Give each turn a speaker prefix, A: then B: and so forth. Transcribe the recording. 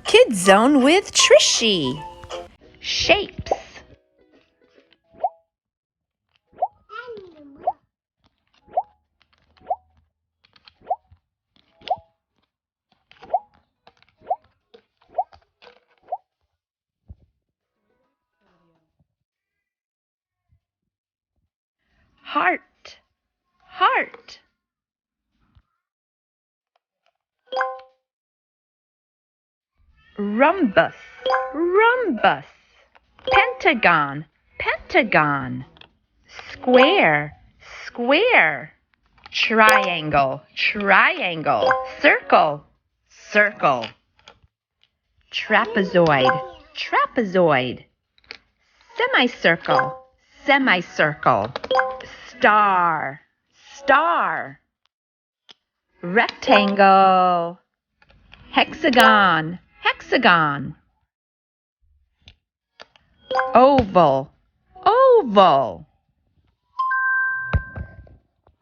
A: Kids Zone with Trishy. Shapes. Heart, heart. Rhombus, rhombus. Pentagon, pentagon. Square, square. Triangle, triangle. Circle, circle. Trapezoid, trapezoid. Semicircle, semicircle. Star, star. Rectangle. Hexagon, hexagon. Oval, oval.